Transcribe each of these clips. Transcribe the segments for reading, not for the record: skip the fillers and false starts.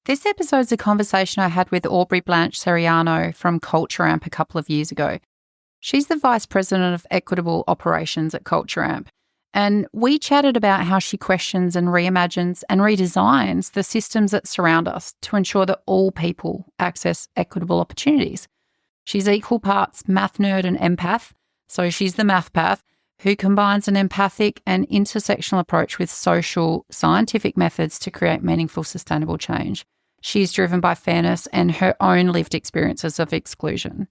This episode is a conversation I had with Aubrey Blanche-Sarellano from CultureAmp a couple of years ago. She's the Vice President of Equitable Operations at CultureAmp, and we chatted about how she questions and reimagines and redesigns the systems that surround us to ensure that all people access equitable opportunities. She's equal parts math nerd and empath, so she's the Mathpath, who combines an empathic and intersectional approach with social, scientific methods to create meaningful, sustainable change. She's driven by fairness and her own lived experiences of exclusion.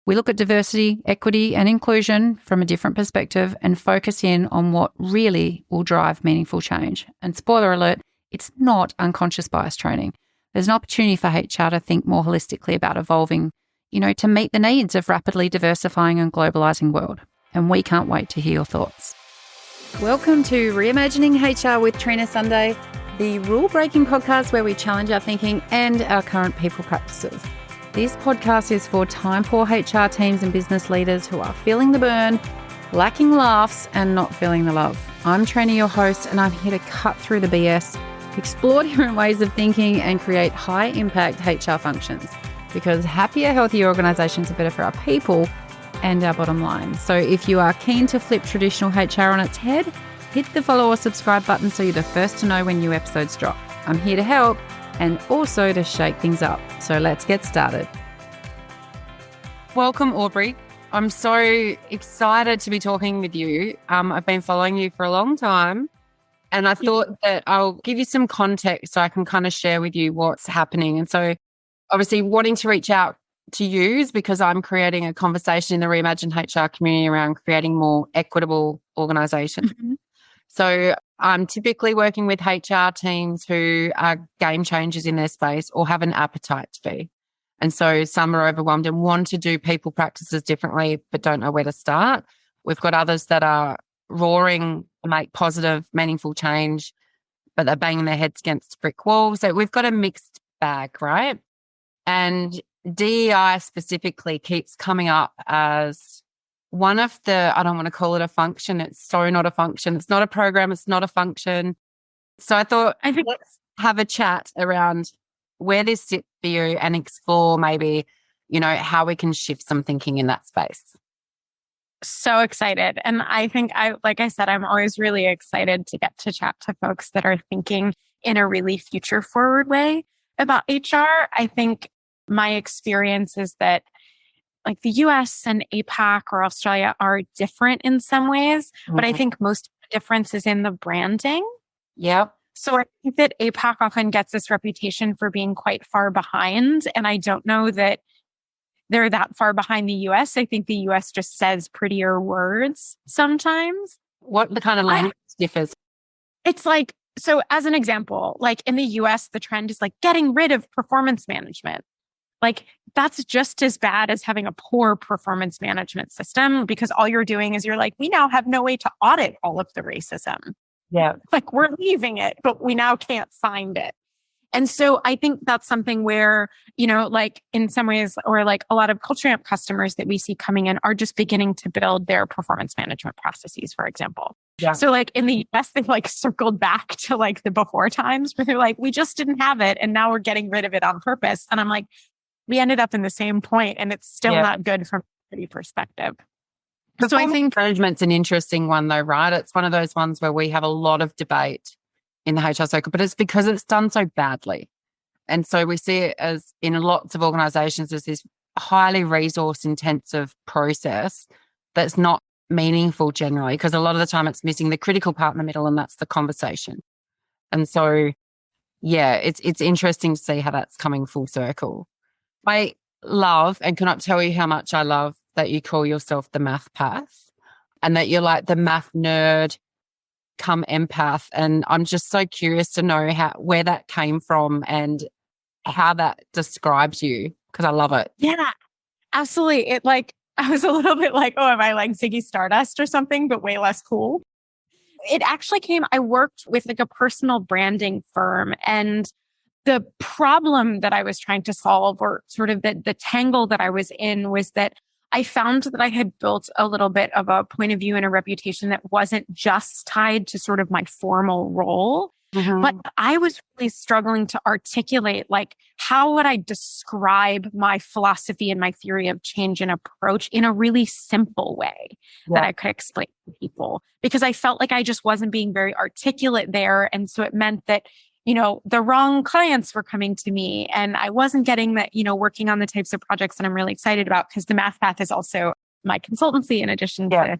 We look at diversity, equity, and inclusion from a different perspective and focus in on what really will drive meaningful change. And spoiler alert, it's not unconscious bias training. There's an opportunity for HR to think more holistically about evolving, to meet the needs of rapidly diversifying and globalising world. And we can't wait to hear your thoughts. Welcome to Reimagining HR with Trina Sunday, the rule-breaking podcast where we challenge our thinking and our current people practices. This podcast is for time-poor HR teams and business leaders who are feeling the burn, lacking laughs, and not feeling the love. I'm Trina, your host, and I'm here to cut through the BS, explore different ways of thinking, and create high-impact HR functions. Because happier, healthier organisations are better for our people and our bottom line. So if you are keen to flip traditional HR on its head, hit the follow or subscribe button so you're the first to know when new episodes drop. I'm here to help and also to shake things up. So let's get started. Welcome, Aubrey. I'm so excited to be talking with you. I've been following you for a long time, and I thought that I'll give you some context so I can kind of share with you what's happening. And so obviously wanting to reach out to use because I'm creating a conversation in the Reimagine HR community around creating more equitable organisations. Mm-hmm. So I'm typically working with HR teams who are game changers in their space or have an appetite to be. And so some are overwhelmed and want to do people practices differently but don't know where to start. We've got others that are roaring to make positive, meaningful change, but they're banging their heads against brick walls. So we've got a mixed bag, right? And DEI specifically keeps coming up as one of the, I don't want to call it a function. It's so not a function. It's not a program. It's not a function. So I thought, let's have a chat around where this sits for you and explore maybe, how we can shift some thinking in that space. So excited. And I think like I said, I'm always really excited to get to chat to folks that are thinking in a really future forward way about HR. I think my experience is that like the US and APAC or Australia are different in some ways, but I think most of the difference is in the branding. Yep. So I think that APAC often gets this reputation for being quite far behind. And I don't know that they're that far behind the US. I think the US just says prettier words sometimes. What the kind of language differs? It's like, so as an example, like in the US, the trend is like getting rid of performance management. Like that's just as bad as having a poor performance management system because all you're doing is you're like, we now have no way to audit all of the racism. Yeah. Like we're leaving it, but we now can't find it. And so I think that's something where, like in some ways, or like a lot of CultureAmp customers that we see coming in are just beginning to build their performance management processes, for example. Yeah. So like in the US, they've like circled back to like the before times where they're like, we just didn't have it. And now we're getting rid of it on purpose. And I'm like, we ended up in the same point and it's still not good from a equity perspective. So I think management's an interesting one though, right? It's one of those ones where we have a lot of debate in the HR circle, but it's because it's done so badly. And so we see it as in lots of organizations as this highly resource intensive process that's not meaningful generally, because a lot of the time it's missing the critical part in the middle and that's the conversation. And so, it's interesting to see how that's coming full circle. I love, and cannot tell you how much I love that you call yourself the Mathpath and that you're like the math nerd come empath. And I'm just so curious to know where that came from and how that describes you because I love it. Yeah, absolutely. I was a little bit like, oh, am I like Ziggy Stardust or something, but way less cool. It actually I worked with like a personal branding firm, and the problem that I was trying to solve, or sort of the tangle that I was in, was that I found that I had built a little bit of a point of view and a reputation that wasn't just tied to sort of my formal role, But Mm-hmm. I was really struggling to articulate, like, how would I describe my philosophy and my theory of change and approach in a really simple way that Yeah. I could explain to people? Because I felt like I just wasn't being very articulate there. And so it meant that, the wrong clients were coming to me and I wasn't getting that, working on the types of projects that I'm really excited about, because the Mathpath is also my consultancy in addition Yeah. to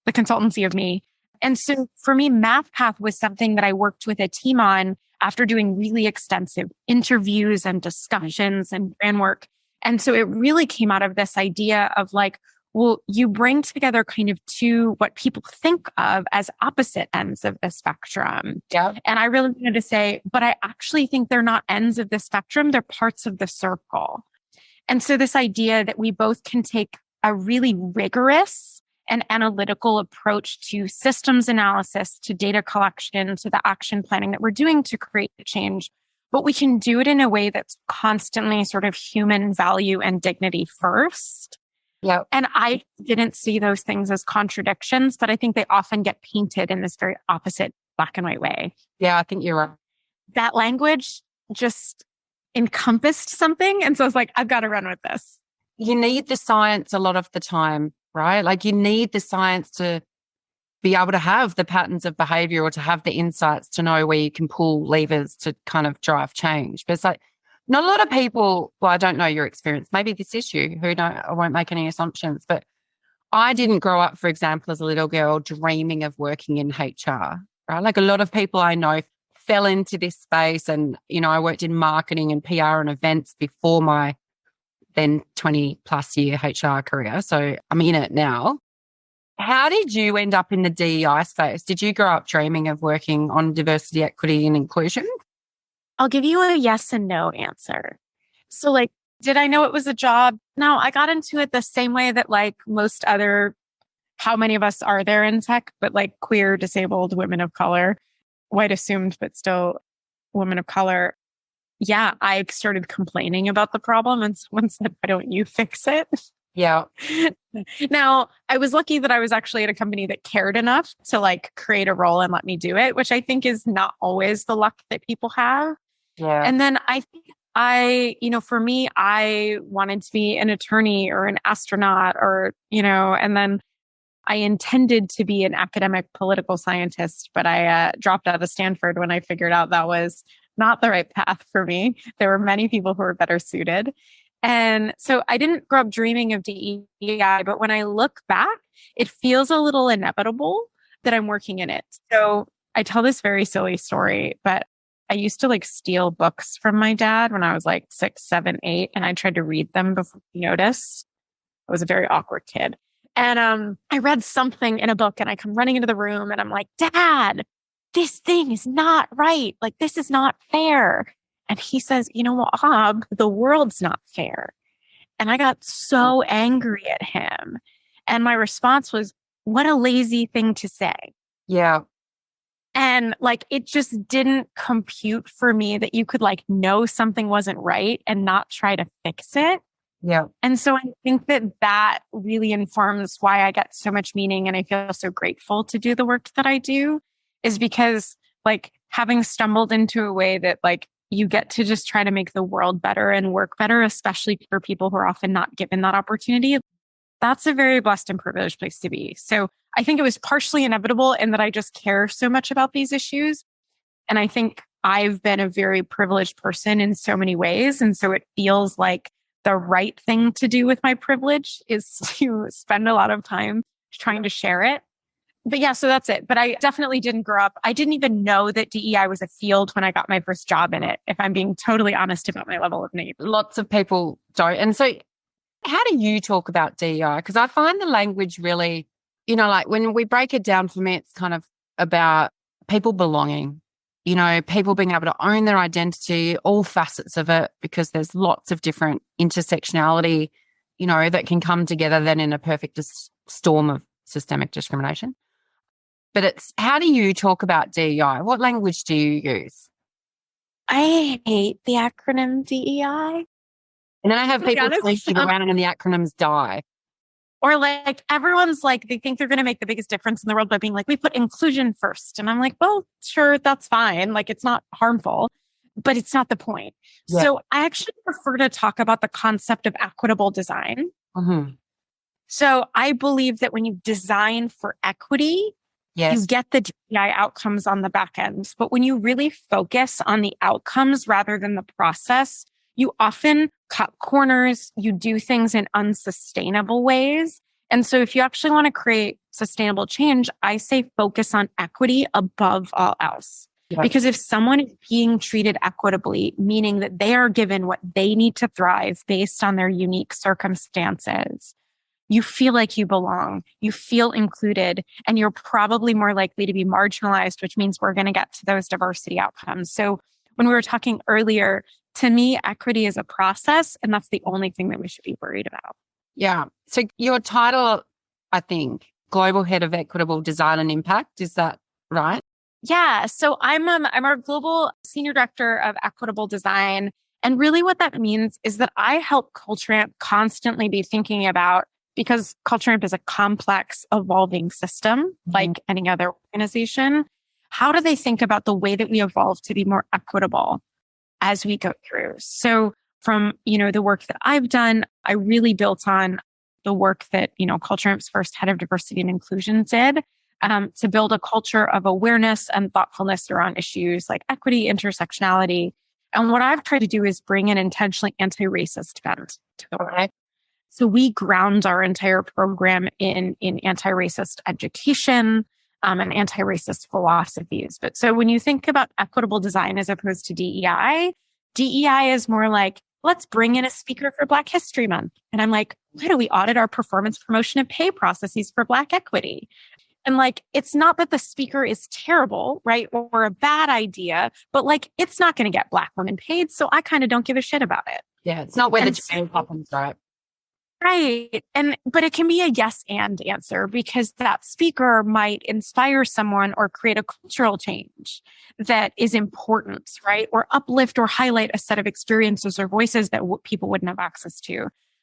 the consultancy of me. And so for me, Mathpath was something that I worked with a team on after doing really extensive interviews and discussions and brand work. And so it really came out of this idea of like, well, you bring together kind of two, what people think of as opposite ends of the spectrum. Yeah. And I really wanted to say, but I actually think they're not ends of the spectrum. They're parts of the circle. And so this idea that we both can take a really rigorous and analytical approach to systems analysis, to data collection, to the action planning that we're doing to create the change, but we can do it in a way that's constantly sort of human value and dignity first. Yeah. And I didn't see those things as contradictions, but I think they often get painted in this very opposite black and white way. Yeah, I think you're right. That language just encompassed something. And so I was like, I've got to run with this. You need the science a lot of the time, right? Like you need the science to be able to have the patterns of behavior or to have the insights to know where you can pull levers to kind of drive change. But it's like, not a lot of people, well, I don't know your experience, maybe this issue, who know, I won't make any assumptions, but I didn't grow up, for example, as a little girl dreaming of working in HR, right? Like a lot of people I know fell into this space and, I worked in marketing and PR and events before my then 20 plus year HR career. So I'm in it now. How did you end up in the DEI space? Did you grow up dreaming of working on diversity, equity and inclusion? I'll give you a yes and no answer. So like, did I know it was a job? No, I got into it the same way that like most other, how many of us are there in tech, but like queer, disabled, women of color, white assumed, but still women of color. Yeah, I started complaining about the problem and someone said, why don't you fix it? Yeah. Now, I was lucky that I was actually at a company that cared enough to like create a role and let me do it, which I think is not always the luck that people have. Yeah. And then I think for me, I wanted to be an attorney or an astronaut or, and then I intended to be an academic political scientist, but I dropped out of Stanford when I figured out that was not the right path for me. There were many people who were better suited. And so I didn't grow up dreaming of DEI, but when I look back, it feels a little inevitable that I'm working in it. So I tell this very silly story, but I used to like steal books from my dad when I was like 6, 7, 8, and I tried to read them before he noticed. I was a very awkward kid. And I read something in a book and I come running into the room and I'm like, Dad, this thing is not right. Like, this is not fair. And he says, Ob, the world's not fair. And I got so angry at him. And my response was, what a lazy thing to say. Yeah. And like, it just didn't compute for me that you could like know something wasn't right and not try to fix it. Yeah. And so I think that really informs why I get so much meaning and I feel so grateful to do the work that I do, is because like having stumbled into a way that like you get to just try to make the world better and work better, especially for people who are often not given that opportunity. That's a very blessed and privileged place to be. So I think it was partially inevitable in that I just care so much about these issues. And I think I've been a very privileged person in so many ways. And so it feels like the right thing to do with my privilege is to spend a lot of time trying to share it. But yeah, so that's it. But I definitely didn't grow up. I didn't even know that DEI was a field when I got my first job in it, if I'm being totally honest about my level of need. Lots of people don't. And so how do you talk about DEI? Because I find the language really, like when we break it down, for me, it's kind of about people belonging, people being able to own their identity, all facets of it, because there's lots of different intersectionality, that can come together then in a perfect storm of systemic discrimination. But it's, how do you talk about DEI? What language do you use? I hate the acronym DEI. And then I have people flashing around and the acronyms die. Or like everyone's like, they think they're going to make the biggest difference in the world by being like, we put inclusion first. And I'm like, well, sure, that's fine. Like it's not harmful, but it's not the point. Yeah. So I actually prefer to talk about the concept of equitable design. Mm-hmm. So I believe that when you design for equity, Yes. you get the DEI outcomes on the back end. But when you really focus on the outcomes rather than the process, you often cut corners, you do things in unsustainable ways. And so if you actually want to create sustainable change, I say focus on equity above all else. Yep. Because if someone is being treated equitably, meaning that they are given what they need to thrive based on their unique circumstances, you feel like you belong, you feel included, and you're probably more likely to be marginalized, which means we're going to get to those diversity outcomes. So when we were talking earlier, to me, equity is a process, and that's the only thing that we should be worried about. Yeah. So your title, I think, Global Head of Equitable Design and Impact, is that right? Yeah. So I'm our Global Senior Director of Equitable Design. And really what that means is that I help CultureAmp constantly be thinking about, because CultureAmp is a complex, evolving system, like any other organization, how do they think about the way that we evolve to be more equitable as we go through? So from, the work that I've done, I really built on the work that, CultureAmp's first head of diversity and inclusion did, to build a culture of awareness and thoughtfulness around issues like equity, intersectionality. And what I've tried to do is bring an intentionally anti-racist bent to the work. So we ground our entire program in anti-racist education and anti-racist philosophies. But so when you think about equitable design as opposed to DEI, DEI is more like, let's bring in a speaker for Black History Month. And I'm like, why do we audit our performance, promotion, and pay processes for Black equity? And like, it's not that the speaker is terrible, right? Or a bad idea, but like, it's not going to get Black women paid. So I kind of don't give a shit about it. Yeah. It's not where the change happens, right? Right. But it can be a yes and answer, because that speaker might inspire someone or create a cultural change that is important, right? Or uplift or highlight a set of experiences or voices that people wouldn't have access to.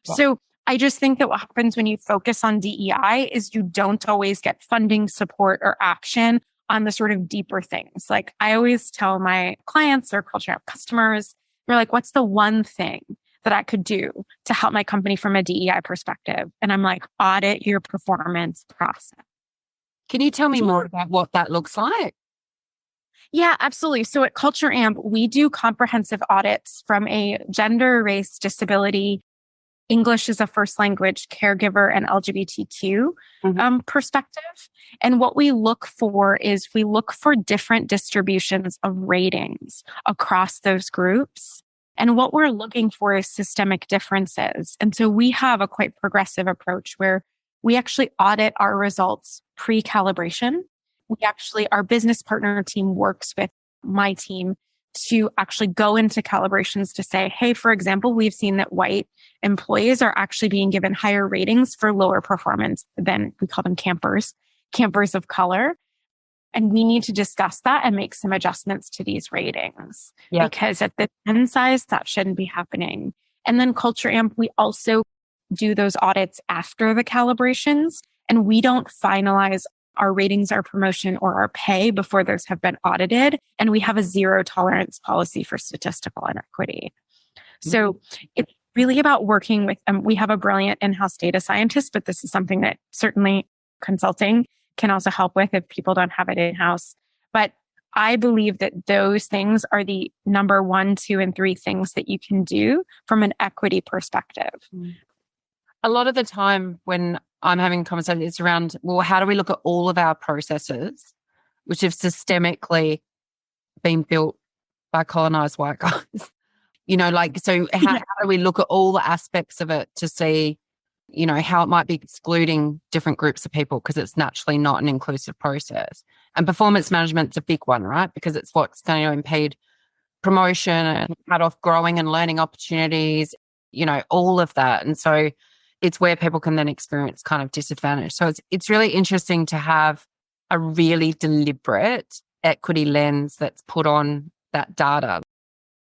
Wow. So I just think that what happens when you focus on DEI is you don't always get funding, support, or action on the sort of deeper things. Like I always tell my clients or CultureAmp customers, they're like, what's the one thing that I could do to help my company from a DEI perspective? And I'm like, audit your performance process. Can you tell me more about what that looks like? Yeah, absolutely. So at CultureAmp, we do comprehensive audits from a gender, race, disability, English as a first language, caregiver, and LGBTQ perspective. And what we look for is we look for different distributions of ratings across those groups. And what we're looking for is systemic differences. And so we have a quite progressive approach where we actually audit our results pre-calibration. Our business partner team works with my team to actually go into calibrations to say, hey, for example, we've seen that white employees are actually being given higher ratings for lower performance than, we call them campers of color. And we need to discuss that and make some adjustments to these ratings. Yeah. Because at the end size, that shouldn't be happening. And then CultureAmp, we also do those audits after the calibrations, and we don't finalize our ratings, our promotion, or our pay before those have been audited. And we have a zero tolerance policy for statistical inequity. So it's really about working with, we have a brilliant in-house data scientist, but this is something that certainly consulting can also help with if people don't have it in-house. But I believe that those things are the number 1, 2, and 3 things that you can do from an equity perspective. A lot of the time when I'm having conversations, it's around, well, how do we look at all of our processes, which have systemically been built by colonized white guys? So how do we look at all the aspects of it to see, how it might be excluding different groups of people because it's naturally not an inclusive process. And performance management's a big one, right? Because it's what's going to impede promotion and cut off growing and learning opportunities, all of that. And so it's where people can then experience kind of disadvantage. So it's really interesting to have a really deliberate equity lens that's put on that data.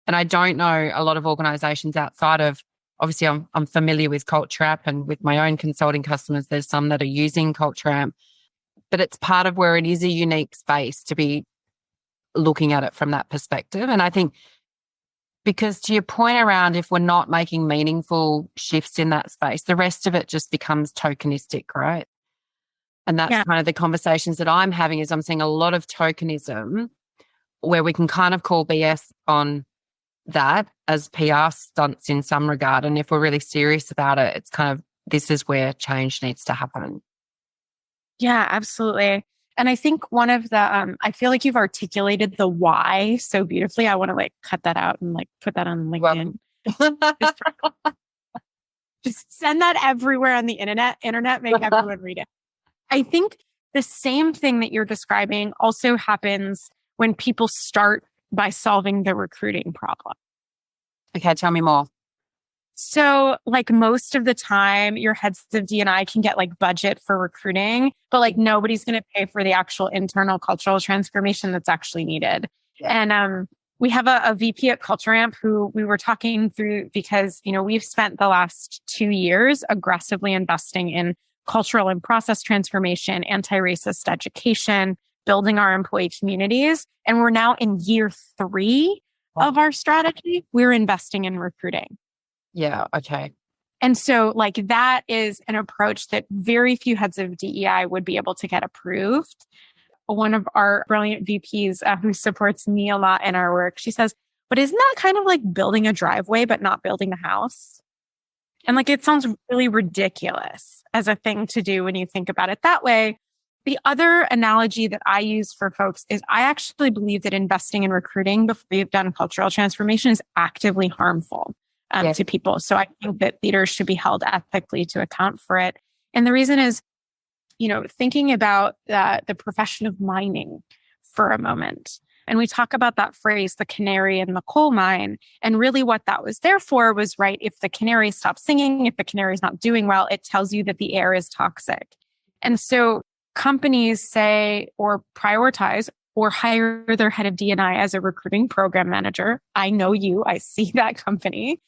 And I don't know a lot of organizations outside of obviously I'm familiar with CultureAmp, and with my own consulting customers, there's some that are using CultureAmp, but it's part of where it is a unique space to be looking at it from that perspective. And I think, because to your point around, if we're not making meaningful shifts in that space, the rest of it just becomes tokenistic, right? And that's kind of the conversations that I'm having, is I'm seeing a lot of tokenism where we can kind of call BS on that as PR stunts in some regard. And if we're really serious about it, it's kind of, this is where change needs to happen. Yeah, absolutely. And I think one of the, I feel like you've articulated the why so beautifully. I want to cut that out and put that on LinkedIn. Just send that everywhere on the internet, make everyone read it. I think the same thing that you're describing also happens when people start by solving the recruiting problem. Okay, tell me more. So most of the time, your heads of D&I can get budget for recruiting, but nobody's going to pay for the actual internal cultural transformation that's actually needed. Yeah. And we have a VP at CultureAmp who we were talking through, because, we've spent the last 2 years aggressively investing in cultural and process transformation, anti-racist education, building our employee communities. And we're now in year 3 of our strategy. We're investing in recruiting. Yeah. Okay. And so that is an approach that very few heads of DEI would be able to get approved. One of our brilliant VPs who supports me a lot in our work, she says, but isn't that kind of like building a driveway, but not building a house? And it sounds really ridiculous as a thing to do when you think about it that way. The other analogy that I use for folks is I actually believe that investing in recruiting before you've done cultural transformation is actively harmful to people. So I think that leaders should be held ethically to account for it. And the reason is, thinking about the profession of mining for a moment. And we talk about that phrase, the canary in the coal mine. And really what that was there for was, right, if the canary stops singing, if the canary is not doing well, it tells you that the air is toxic. And so companies say or prioritize or hire their head of D&I as a recruiting program manager. I know you, I see that company.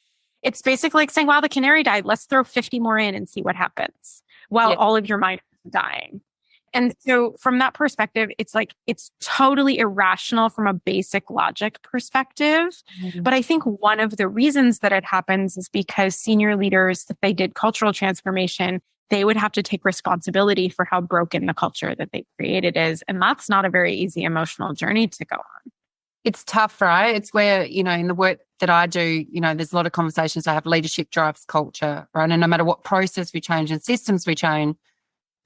It's basically like saying, wow, the canary died. Let's throw 50 more in and see what happens while all of your miners are dying. And so from that perspective, it's totally irrational from a basic logic perspective. Mm-hmm. But I think one of the reasons that it happens is because senior leaders, if they did cultural transformation, they would have to take responsibility for how broken the culture that they created is. And that's not a very easy emotional journey to go on. It's tough, right? It's where, in the work that I do, there's a lot of conversations I have, leadership drives culture, right? And no matter what process we change and systems we change,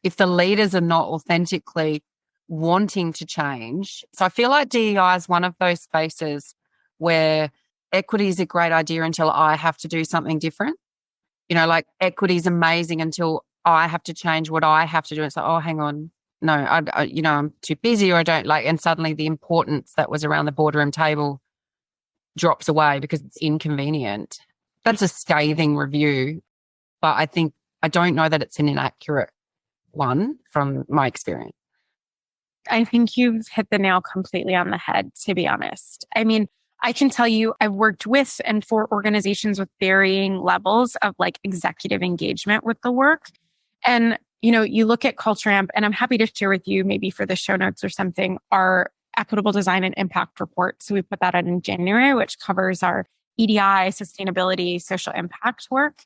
if the leaders are not authentically wanting to change. So I feel like DEI is one of those spaces where equity is a great idea until I have to do something different. Equity is amazing until I have to change what I have to do. It's like, oh, hang on. No, I'm too busy, or I don't like, and suddenly the importance that was around the boardroom table drops away because it's inconvenient. That's a scathing review, but I don't know that it's an inaccurate one from my experience. I think you've hit the nail completely on the head, to be honest. I mean, I can tell you I've worked with and for organizations with varying levels of executive engagement with the work. And, you look at CultureAmp, and I'm happy to share with you, maybe for the show notes or something, our equitable design and impact report. So we put that out in January, which covers our EDI, sustainability, social impact work.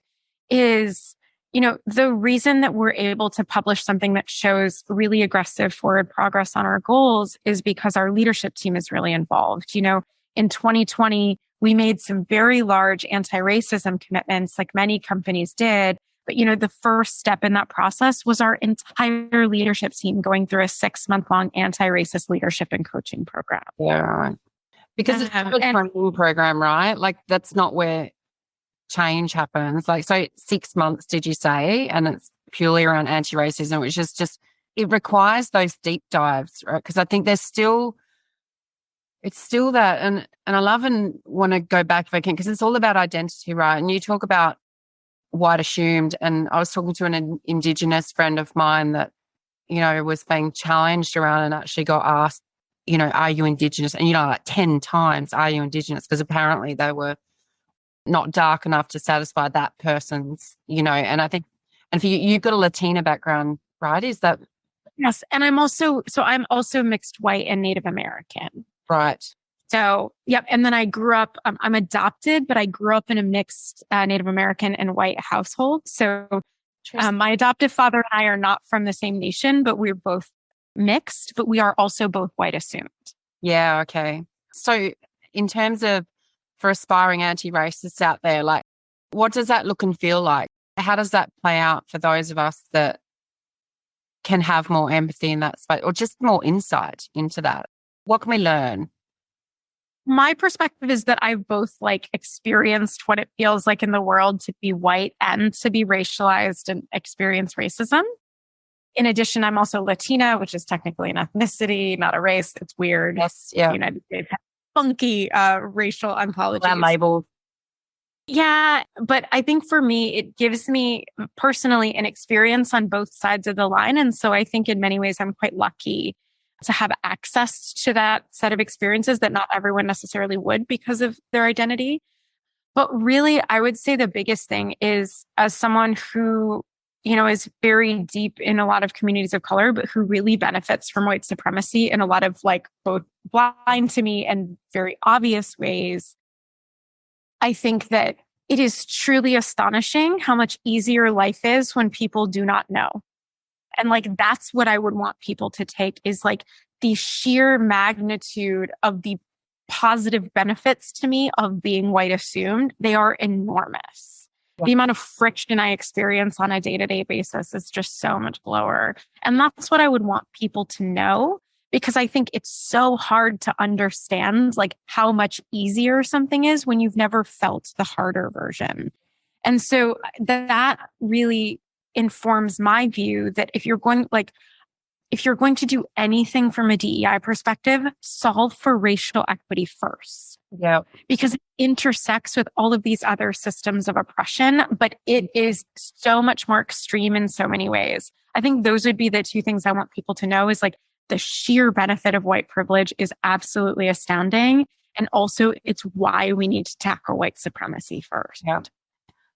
Is the reason that we're able to publish something that shows really aggressive forward progress on our goals is because our leadership team is really involved. In 2020, we made some very large anti-racism commitments like many companies did. But, the first step in that process was our entire leadership team going through a 6-month-long anti-racist leadership and coaching program. Yeah, right. Because it's a training program, right? That's not where change happens. So 6 months, did you say? And it's purely around anti-racism, which is just, it requires those deep dives, right? Because I think it's still that. And I love and want to go back if I can, because it's all about identity, right? And you talk about white assumed. And I was talking to an Indigenous friend of mine that, was being challenged around and actually got asked, are you Indigenous? And, 10 times, are you Indigenous? Because apparently they were not dark enough to satisfy that person's, and I think, and for you, you've got a Latina background, right? Is that? Yes. And I'm also mixed white and Native American. Right. So, yep. And then I grew up, I'm adopted, but I grew up in a mixed Native American and white household. So my adoptive father and I are not from the same nation, but we're both mixed, but we are also both white assumed. Yeah. Okay. So in terms of for aspiring anti-racists out there, like what does that look and feel like? How does that play out for those of us that can have more empathy in that space or just more insight into that? What can we learn? My perspective is that I've both experienced what it feels like in the world to be white and to be racialized and experience racism. In addition, I'm also Latina, which is technically an ethnicity, not a race. It's weird. Yes, yeah. The United States has funky racial ontologies. That label. Yeah, but I think for me, it gives me personally an experience on both sides of the line. And so I think in many ways, I'm quite lucky to have access to that set of experiences that not everyone necessarily would because of their identity. But really, I would say the biggest thing is as someone who, is very deep in a lot of communities of color, but who really benefits from white supremacy in a lot of both blind to me and very obvious ways. I think that it is truly astonishing how much easier life is when people do not know. And that's what I would want people to take is the sheer magnitude of the positive benefits to me of being white assumed. They are enormous. Yeah. The amount of friction I experience on a day-to-day basis is just so much lower. And that's what I would want people to know, because I think it's so hard to understand how much easier something is when you've never felt the harder version. And so that really informs my view that if you're going to do anything from a DEI perspective, solve for racial equity first. Yeah. Because it intersects with all of these other systems of oppression, but it is so much more extreme in so many ways. I think those would be the two things I want people to know is the sheer benefit of white privilege is absolutely astounding. And also it's why we need to tackle white supremacy first. Yeah.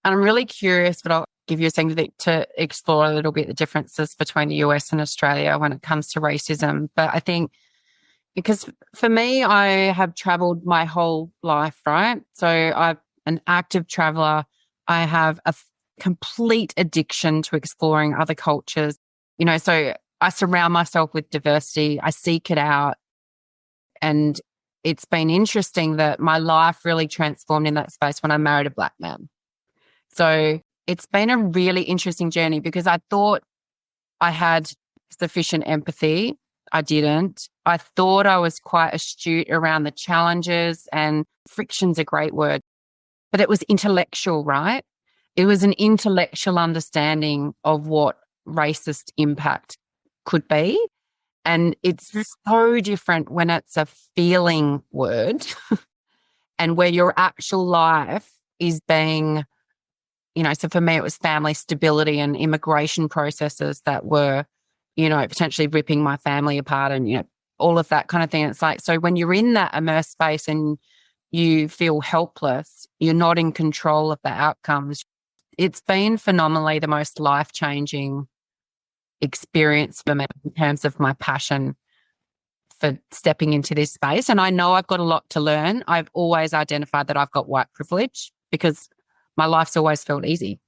And I'm really curious, but I'll give you a second to explore a little bit the differences between the US and Australia when it comes to racism. But I think because for me, I have traveled my whole life, right? So I'm an active traveler. I have a complete addiction to exploring other cultures, so I surround myself with diversity. I seek it out. And it's been interesting that my life really transformed in that space when I married a Black man. So it's been a really interesting journey because I thought I had sufficient empathy. I didn't. I thought I was quite astute around the challenges, and friction's a great word, but it was intellectual, right? It was an intellectual understanding of what racist impact could be. And it's so different when it's a feeling word and where your actual life is being, so for me, it was family stability and immigration processes that were, potentially ripping my family apart and, all of that kind of thing. It's so when you're in that immersed space and you feel helpless, you're not in control of the outcomes. It's been phenomenally the most life-changing experience for me in terms of my passion for stepping into this space. And I know I've got a lot to learn. I've always identified that I've got white privilege because my life's always felt easy.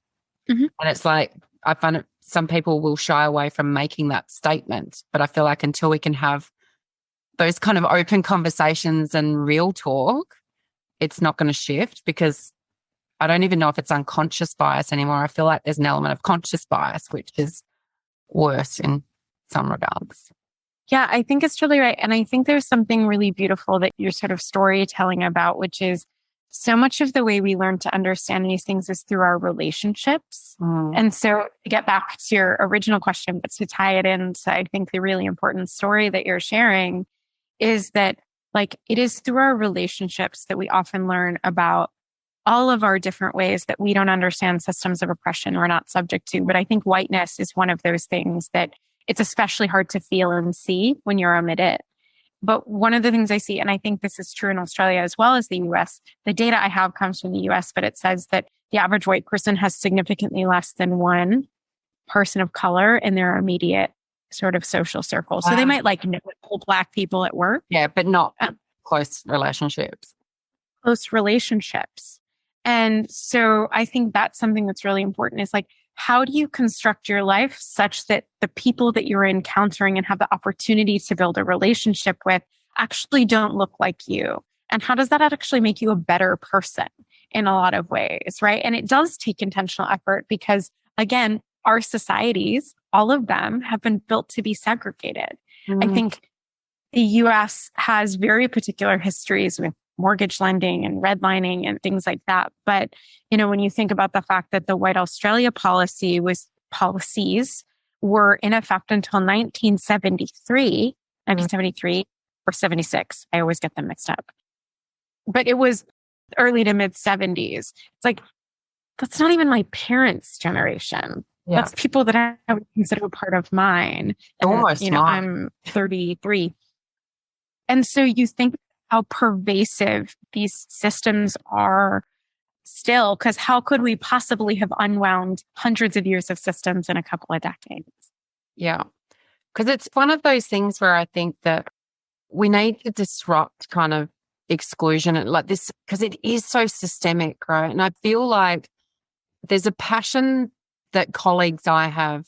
Mm-hmm. And it's I find it, some people will shy away from making that statement, but I feel like until we can have those kind of open conversations and real talk, it's not going to shift because I don't even know if it's unconscious bias anymore. I feel like there's an element of conscious bias, which is worse in some regards. Yeah, I think it's totally right. And I think there's something really beautiful that you're sort of storytelling about, which is so much of the way we learn to understand these things is through our relationships. And so to get back to your original question, but to tie it into, I think the really important story that you're sharing is that it is through our relationships that we often learn about all of our different ways that we don't understand systems of oppression we're not subject to. But I think whiteness is one of those things that it's especially hard to feel and see when you're amid it. But one of the things I see, and I think this is true in Australia as well as the US, the data I have comes from the US, but it says that the average white person has significantly less than one person of color in their immediate sort of social circle. So they might like know Black people at work. Yeah, but not close relationships. Close relationships. And so I think that's something that's really important is like, how do you construct your life such that the people that you're encountering and have the opportunity to build a relationship with actually don't look like you? And how does that actually make you a better person in a lot of ways, right? And it does take intentional effort because, again, our societies, all of them have been built to be segregated. I think the US has very particular histories with mortgage lending and redlining and things like that. But, you know, when you think about the fact that the White Australia policies were in effect until 1973 or 76. I always get them mixed up. But it was early to mid 70s. It's like, that's not even my parents' generation. Yeah. That's people that I would consider part of mine. Almost, you know, I'm 33. And so you think how pervasive these systems are still, because how could we possibly have unwound hundreds of years of systems in a couple of decades? Yeah. Because it's one of those things where I think that we need to disrupt kind of exclusion and like this, because it is so systemic, right? And I feel like there's a passion that colleagues I have,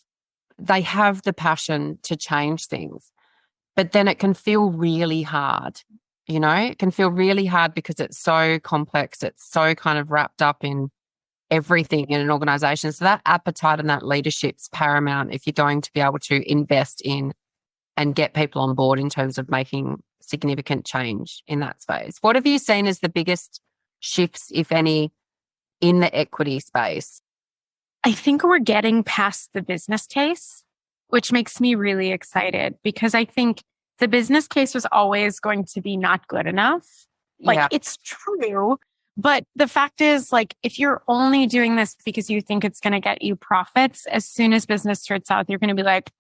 they have the passion to change things, but then it can feel really hard. You know, it can feel really hard because it's so complex. It's so kind of wrapped up in everything in an organization. So that appetite and that leadership's paramount if you're going to be able to invest in and get people on board in terms of making significant change in that space. What have you seen as the biggest shifts, if any, in the equity space? I think we're getting past the business case, which makes me really excited because I think the business case was always going to be not good enough. Like, it's true. But the fact is, like, if you're only doing this because you think it's going to get you profits, as soon as business starts out, you're going to be like,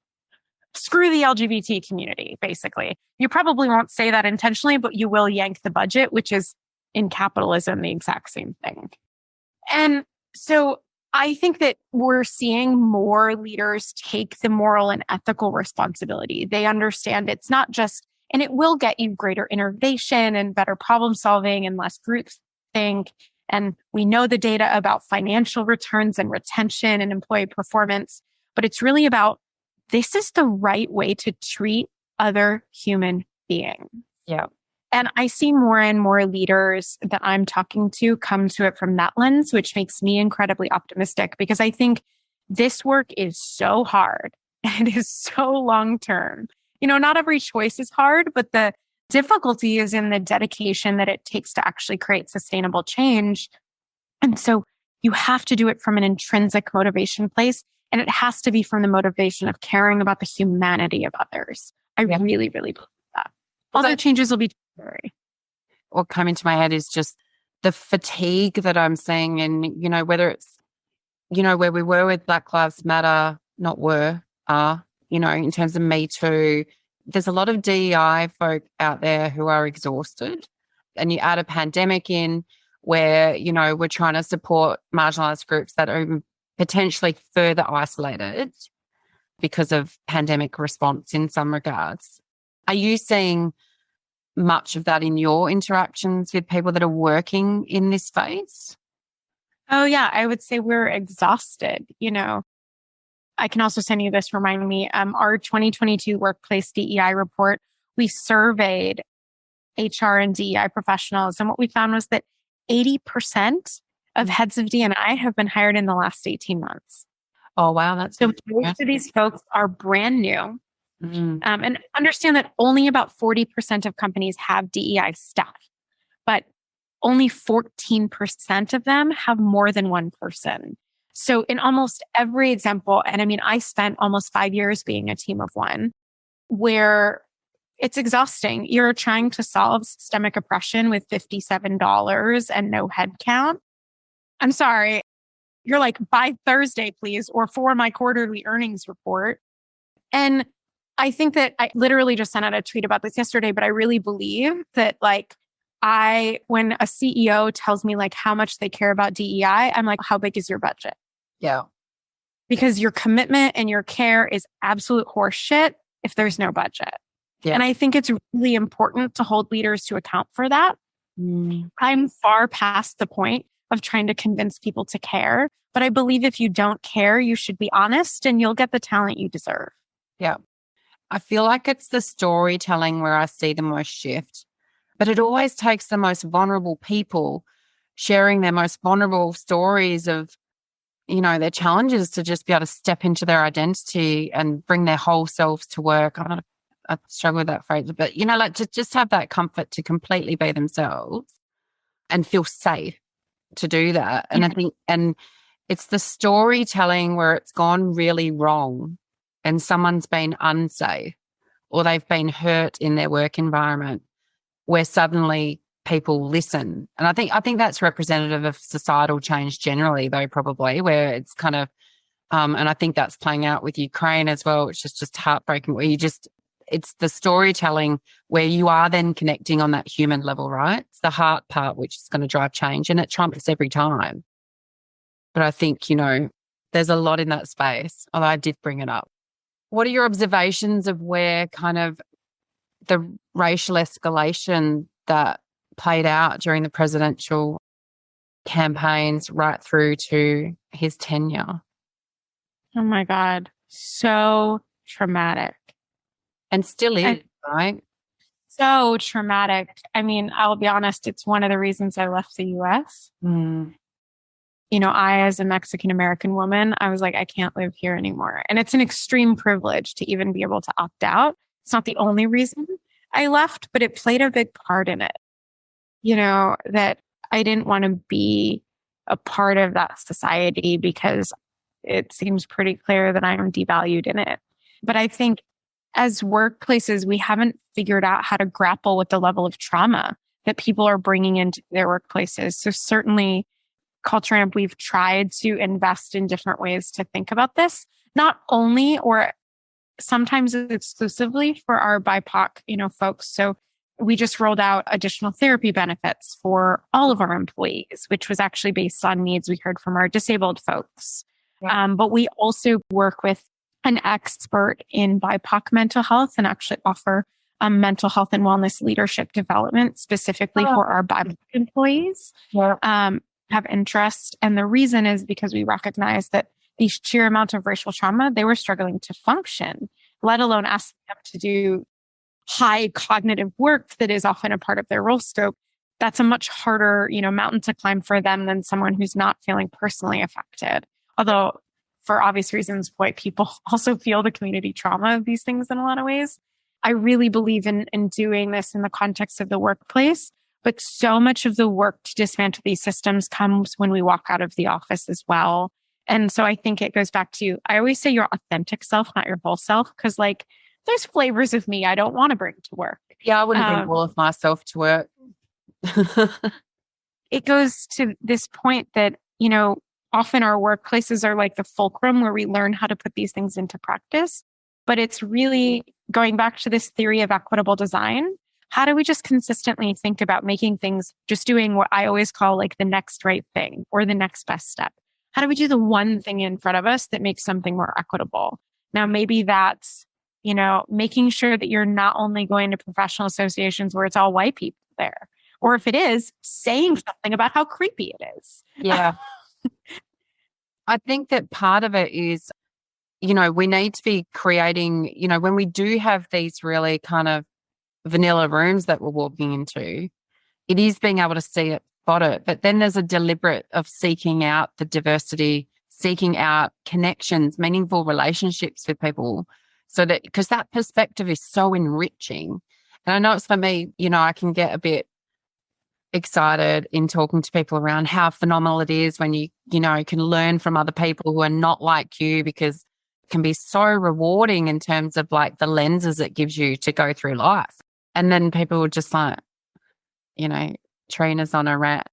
screw the LGBT community, basically. You probably won't say that intentionally, but you will yank the budget, which is in capitalism, the exact same thing. And so I think that we're seeing more leaders take the moral and ethical responsibility. They understand it's not just, and it will get you greater innovation and better problem solving and less groupthink. And we know the data about financial returns and retention and employee performance, but it's really about this is the right way to treat other human beings. Yeah. And I see more and more leaders that I'm talking to come to it from that lens, which makes me incredibly optimistic because I think this work is so hard and is so long term. You know, not every choice is hard, but the difficulty is in the dedication that it takes to actually create sustainable change. And so you have to do it from an intrinsic motivation place. And it has to be from the motivation of caring about the humanity of others. I really, really believe that. Other changes will be temporary. What came into my head is just the fatigue that I'm seeing and, you know, whether it's, you know, where we were with Black Lives Matter, not were, are, you know, in terms of Me Too, there's a lot of DEI folk out there who are exhausted. And you add a pandemic in where, you know, we're trying to support marginalized groups that are potentially further isolated because of pandemic response in some regards. Are you seeing much of that in your interactions with people that are working in this space? Oh, yeah. I would say we're exhausted. You know, I can also send you this, remind me, our 2022 workplace DEI report, we surveyed HR and DEI professionals. And what we found was that 80% of heads of D&I have been hired in the last 18 months. Oh, wow. That's so most of these folks are brand new. And understand that only about 40% of companies have DEI staff, but only 14% of them have more than one person. So in almost every example, and I mean, I spent almost 5 years being a team of one, where it's exhausting. You're trying to solve systemic oppression with $57 and no headcount. I'm sorry. You're like, by Thursday, please, or for my quarterly earnings report. And I think that I literally just sent out a tweet about this yesterday, but I really believe that when a CEO tells me like how much they care about DEI, I'm like, how big is your budget? Yeah. Because your commitment and your care is absolute horse shit if there's no budget. Yeah. And I think it's really important to hold leaders to account for that. I'm far past the point of trying to convince people to care, but I believe if you don't care, you should be honest and you'll get the talent you deserve. Yeah. I feel like it's the storytelling where I see the most shift, but it always takes the most vulnerable people sharing their most vulnerable stories of, their challenges to just be able to step into their identity and bring their whole selves to work. I struggle with that phrase, but, to just have that comfort to completely be themselves and feel safe to do that. And I think, and it's the storytelling where it's gone really wrong and someone's been unsafe or they've been hurt in their work environment where suddenly people listen. And I think that's representative of societal change generally, though, probably, where it's kind of, and I think that's playing out with Ukraine as well, which is just heartbreaking, where it's the storytelling where you are then connecting on that human level, right? It's the heart part, which is going to drive change, and it trumps every time. But I think, there's a lot in that space, although I did bring it up. What are your observations of where kind of the racial escalation that played out during the presidential campaigns right through to his tenure? Oh my God. So traumatic. And still is, right? So traumatic. I mean, I'll be honest, it's one of the reasons I left the US. I, as a Mexican American woman, I was like, I can't live here anymore. And it's an extreme privilege to even be able to opt out. It's not the only reason I left, but it played a big part in it. That I didn't want to be a part of that society because it seems pretty clear that I am devalued in it. But I think as workplaces, we haven't figured out how to grapple with the level of trauma that people are bringing into their workplaces. So certainly, CultureAmp, we've tried to invest in different ways to think about this, not only or sometimes exclusively for our BIPOC, folks. So we just rolled out additional therapy benefits for all of our employees, which was actually based on needs we heard from our disabled folks. Yeah. But we also work with an expert in BIPOC mental health and actually offer mental health and wellness leadership development specifically for our BIPOC employees. Have interest. And the reason is because we recognize that the sheer amount of racial trauma, they were struggling to function, let alone ask them to do high cognitive work that is often a part of their role scope. That's a much harder, mountain to climb for them than someone who's not feeling personally affected. Although for obvious reasons, white people also feel the community trauma of these things in a lot of ways. I really believe in doing this in the context of the workplace. But so much of the work to dismantle these systems comes when we walk out of the office as well. And so I think it goes back to, I always say your authentic self, not your whole self, because there's flavors of me I don't want to bring to work. Yeah, I wouldn't bring all of myself to work. It goes to this point that, often our workplaces are like the fulcrum where we learn how to put these things into practice. But it's really going back to this theory of equitable design. How do we just consistently think about making things, just doing what I always call like the next right thing or the next best step? How do we do the one thing in front of us that makes something more equitable? Now, maybe that's, making sure that you're not only going to professional associations where it's all white people there, or if it is, saying something about how creepy it is. Yeah. I think that part of it is, we need to be creating, when we do have these really kind of vanilla rooms that we're walking into, it is being able to see it, spot it. But then there's a deliberate of seeking out the diversity, seeking out connections, meaningful relationships with people. So that, because that perspective is so enriching. And I know it's for me, I can get a bit excited in talking to people around how phenomenal it is when you can learn from other people who are not like you, because it can be so rewarding in terms of like the lenses it gives you to go through life. And then people will just like, Trina's on a rant.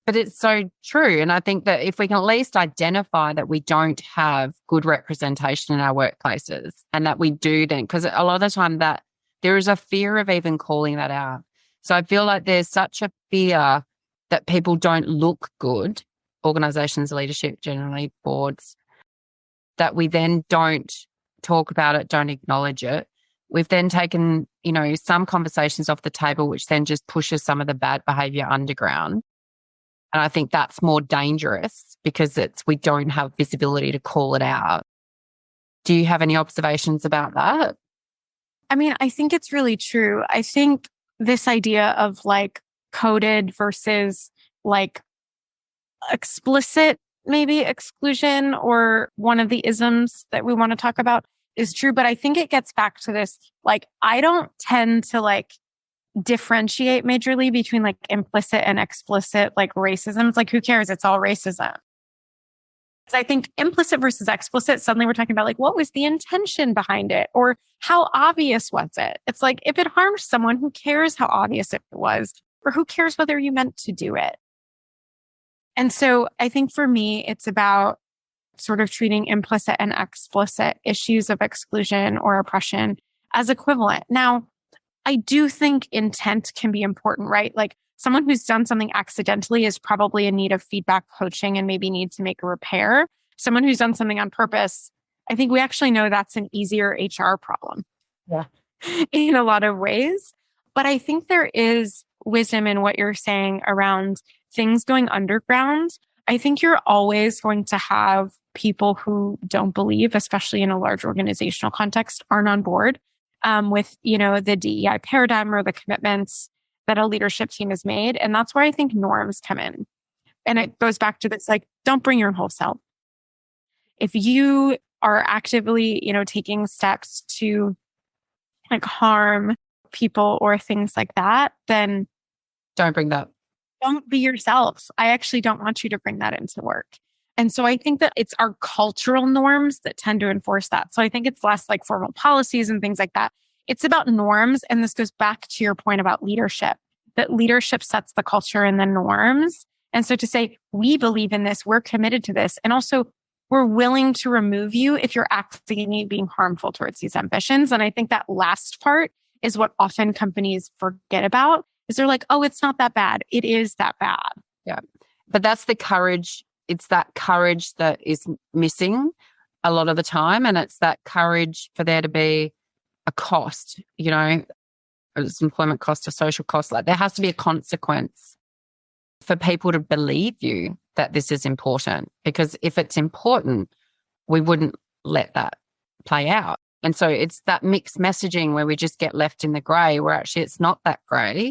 But it's so true. And I think that if we can at least identify that we don't have good representation in our workplaces and that we do then, because a lot of the time that there is a fear of even calling that out. So I feel like there's such a fear that people don't look good, organizations, leadership, generally boards, that we then don't talk about it, don't acknowledge it. We've then taken, some conversations off the table, which then just pushes some of the bad behavior underground. And I think that's more dangerous because we don't have visibility to call it out. Do you have any observations about that? I mean, I think it's really true. I think this idea of like coded versus like explicit, maybe exclusion, or one of the isms that we want to talk about is true. But I think it gets back to this, like, I don't tend to like differentiate majorly between like implicit and explicit like racism. It's like, who cares? It's all racism. Because I think implicit versus explicit, suddenly we're talking about like, what was the intention behind it? Or how obvious was it? It's like, if it harmed someone, who cares how obvious it was? Or who cares whether you meant to do it? And so I think for me, it's about sort of treating implicit and explicit issues of exclusion or oppression as equivalent. Now, I do think intent can be important, right? Like someone who's done something accidentally is probably in need of feedback coaching and maybe needs to make a repair. Someone who's done something on purpose, I think we actually know that's an easier HR problem. Yeah. In a lot of ways. But I think there is wisdom in what you're saying around things going underground. I think you're always going to have people who don't believe, especially in a large organizational context, aren't on board with, the DEI paradigm or the commitments that a leadership team has made. And that's where I think norms come in. And it goes back to this, like, don't bring your whole self. If you are actively, taking steps to like harm people or things like that, then don't bring that. Don't be yourself. I actually don't want you to bring that into work. And so I think that it's our cultural norms that tend to enforce that. So I think it's less like formal policies and things like that. It's about norms. And this goes back to your point about leadership, that leadership sets the culture and the norms. And so to say, we believe in this, we're committed to this. And also we're willing to remove you if you're actively being harmful towards these ambitions. And I think that last part is what often companies forget about, is they're like, oh, it's not that bad. It is that bad. Yeah. But that's the courage. It's that courage that is missing a lot of the time. And it's that courage for there to be a cost, it's employment cost or social cost. Like there has to be a consequence for people to believe you that this is important. Because if it's important, we wouldn't let that play out. And so it's that mixed messaging where we just get left in the grey, where actually it's not that grey.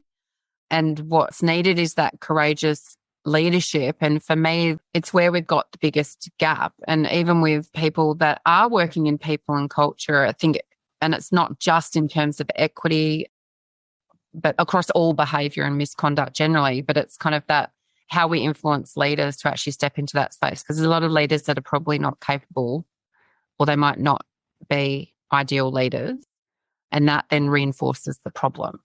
And what's needed is that courageous leadership. And for me, it's where we've got the biggest gap. And even with people that are working in people and culture, I think, and it's not just in terms of equity, but across all behaviour and misconduct generally, but it's kind of that how we influence leaders to actually step into that space. Because there's a lot of leaders that are probably not capable, or they might not be ideal leaders. And that then reinforces the problem.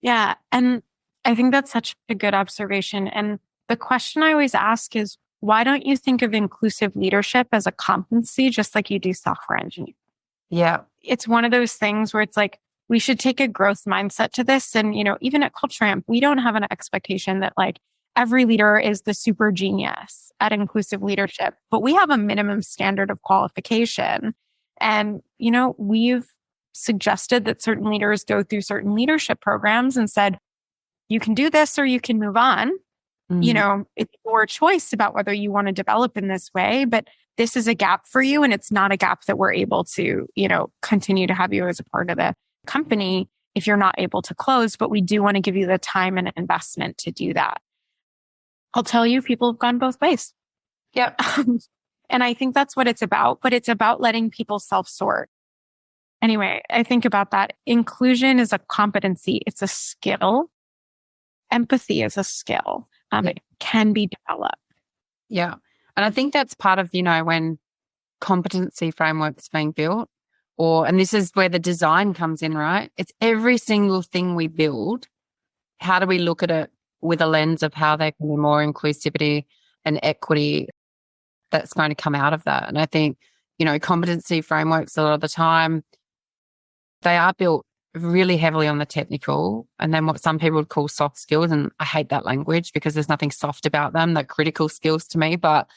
Yeah. And I think that's such a good observation. And the question I always ask is, why don't you think of inclusive leadership as a competency, just like you do software engineering? Yeah. It's one of those things where it's like, we should take a growth mindset to this. And, even at CultureAmp, we don't have an expectation that like every leader is the super genius at inclusive leadership, but we have a minimum standard of qualification. And, we've suggested that certain leaders go through certain leadership programs and said, you can do this or you can move on. Mm-hmm. It's your choice about whether you want to develop in this way, but this is a gap for you. And it's not a gap that we're able to, continue to have you as a part of the company if you're not able to close, but we do want to give you the time and investment to do that. I'll tell you, people have gone both ways. Yep. And I think that's what it's about, but it's about letting people self-sort. Anyway, I think about that. Inclusion is a competency. It's a skill. Empathy is a skill. It can be developed. Yeah. And I think that's part of, when competency frameworks being built, and this is where the design comes in, right? It's every single thing we build. How do we look at it with a lens of how there can be more inclusivity and equity that's going to come out of that. And I think, competency frameworks a lot of the time, they are built really heavily on the technical and then what some people would call soft skills. And I hate that language because there's nothing soft about them. They're critical skills to me. But,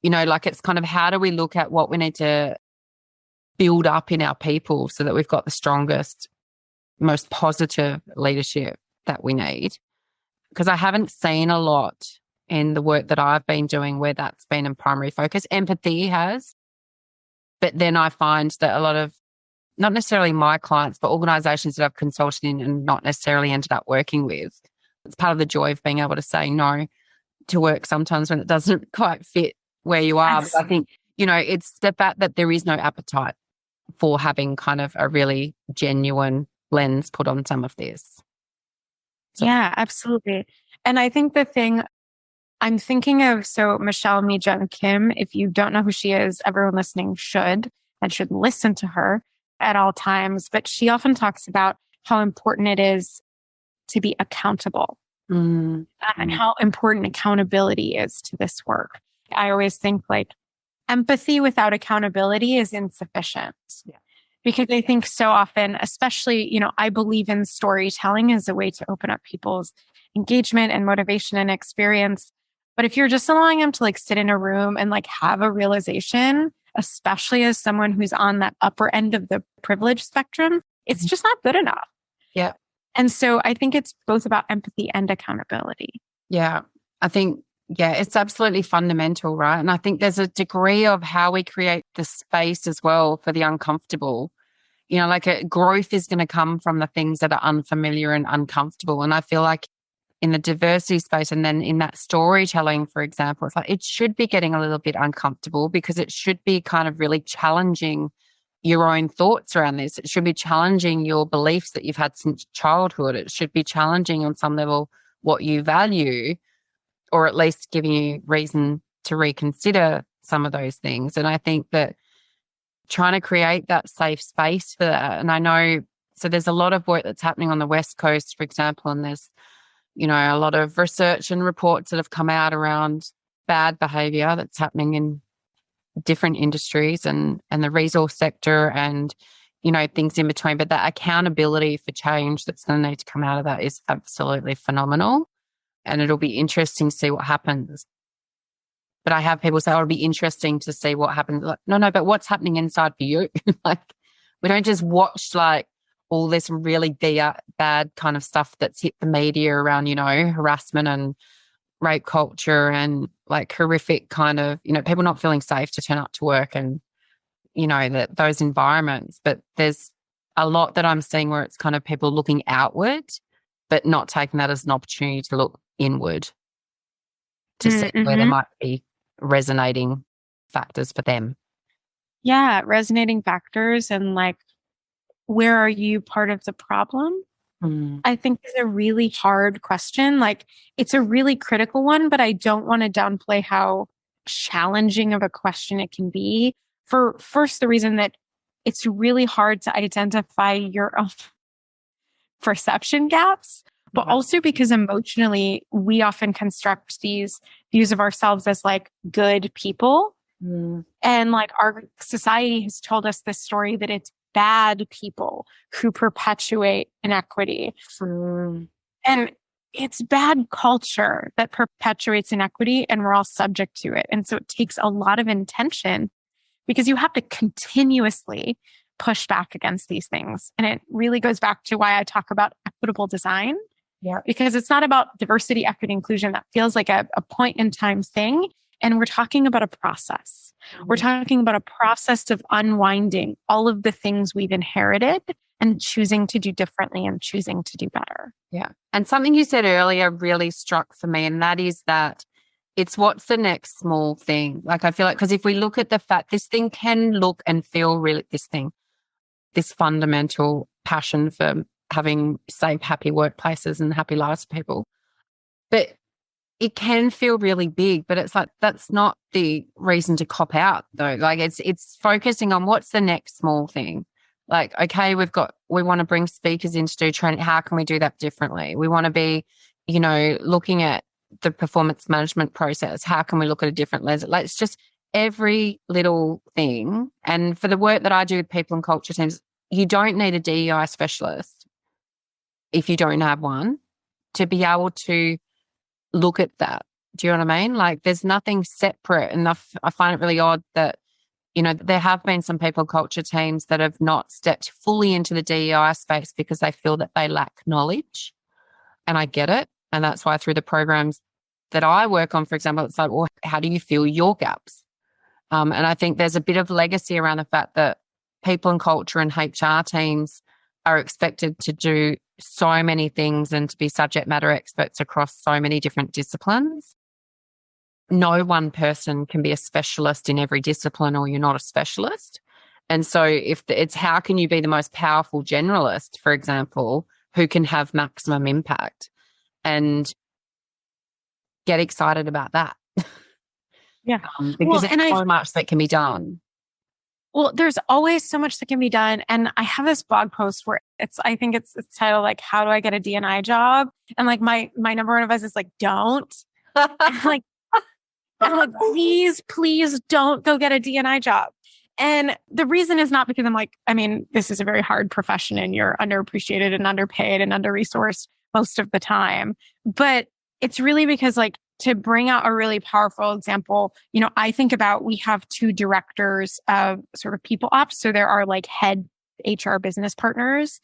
it's kind of how do we look at what we need to build up in our people so that we've got the strongest, most positive leadership that we need. Because I haven't seen a lot in the work that I've been doing where that's been a primary focus. Empathy has. But then I find that a lot of, not necessarily my clients, but organizations that I've consulted in and not necessarily ended up working with, it's part of the joy of being able to say no to work sometimes when it doesn't quite fit where you are. Yes. But I think, it's the fact that there is no appetite for having kind of a really genuine lens put on some of this. So. Yeah, absolutely. And I think the thing I'm thinking of, so Michelle Mi Jung Kim, if you don't know who she is, everyone listening should listen to her at all times. But she often talks about how important it is to be accountable and how important accountability is to this work. I always think like empathy without accountability is insufficient. Yeah. Because I think so often, especially, I believe in storytelling as a way to open up people's engagement and motivation and experience. But if you're just allowing them to like sit in a room and like have a realization, especially as someone who's on that upper end of the privilege spectrum, it's just not good enough. Yeah. And so I think it's both about empathy and accountability. Yeah. I think, it's absolutely fundamental, right? And I think there's a degree of how we create the space as well for the uncomfortable. Growth is going to come from the things that are unfamiliar and uncomfortable. And I feel like in the diversity space and then in that storytelling, for example, it's like it should be getting a little bit uncomfortable because it should be kind of really challenging your own thoughts around this. It should be challenging your beliefs that you've had since childhood. It should be challenging on some level what you value, or at least giving you reason to reconsider some of those things. And I think that trying to create that safe space for that, and I know, so there's a lot of work that's happening on the West Coast, for example, and there's, a lot of research and reports that have come out around bad behavior that's happening in different industries and the resource sector and, things in between. But that accountability for change that's going to need to come out of that is absolutely phenomenal. And it'll be interesting to see what happens. But I have people say, it'll be interesting to see what happens. Like, no, but what's happening inside for you? Like, we don't just watch like all this really bad kind of stuff that's hit the media around, harassment and rape culture and like horrific kind of, people not feeling safe to turn up to work and, those environments. But there's a lot that I'm seeing where it's kind of people looking outward, but not taking that as an opportunity to look inward to see where there might be resonating factors for them. Yeah, resonating factors and like, where are you part of the problem? I think is a really hard question. Like, it's a really critical one, but I don't want to downplay how challenging of a question it can be. For first, the reason that it's really hard to identify your own perception gaps, but also because emotionally, we often construct these views of ourselves as like good people. And like our society has told us this story that it's bad people who perpetuate inequity. And it's bad culture that perpetuates inequity and we're all subject to it. And so it takes a lot of intention because you have to continuously push back against these things. And it really goes back to why I talk about equitable design. Yeah. Because it's not about diversity, equity, inclusion. That feels like a point in time thing. And we're talking about a process. We're talking about a process of unwinding all of the things we've inherited and choosing to do differently and choosing to do better. Yeah. And something you said earlier really struck for me, and that is that it's what's the next small thing. Like, I feel like, because if we look at the fact, this thing can look and feel really, this fundamental passion for having safe, happy workplaces and happy lives for people. But it can feel really big, but it's like, that's not the reason to cop out though. Like it's focusing on what's the next small thing. Like, okay, we want to bring speakers in to do training. How can we do that differently? We want to be looking at the performance management process, how can we look at a different lens? Like, it's just every little thing. And for the work that I do with people and culture teams, you don't need a DEI specialist if you don't have one to be able to look at that. Do you know what I mean? Like, there's nothing separate. And I find it really odd that, there have been some people culture teams that have not stepped fully into the DEI space because they feel that they lack knowledge. And I get it. And that's why through the programs that I work on, for example, it's like, well, how do you fill your gaps? And I think there's a bit of legacy around the fact that people and culture and HR teams are expected to do so many things and to be subject matter experts across so many different disciplines. No one person can be a specialist in every discipline, or you're not a specialist. And so it's how can you be the most powerful generalist, for example, who can have maximum impact, and get excited about that. Yeah. Because there's so much that can be done. Well, there's always so much that can be done. And I have this blog post where I think it's titled like, how do I get a D&I job? And like my number one advice is like, don't. I'm like, please don't go get a D&I job. And the reason is not because this is a very hard profession and you're underappreciated and underpaid and under-resourced most of the time. But it's really because to bring out a really powerful example, I think about, we have 2 directors of sort of people ops. So there are head HR business partners,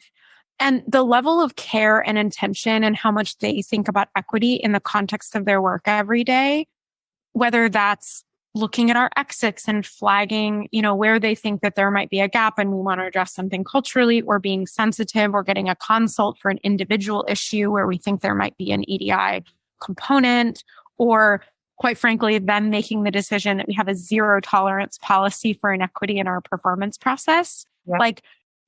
and the level of care and intention and how much they think about equity in the context of their work every day, whether that's looking at our exits and flagging, where they think that there might be a gap and we want to address something culturally, or being sensitive, or getting a consult for an individual issue where we think there might be an EDI component, or quite frankly, them making the decision that we have a 0 tolerance policy for inequity in our performance process. Yep.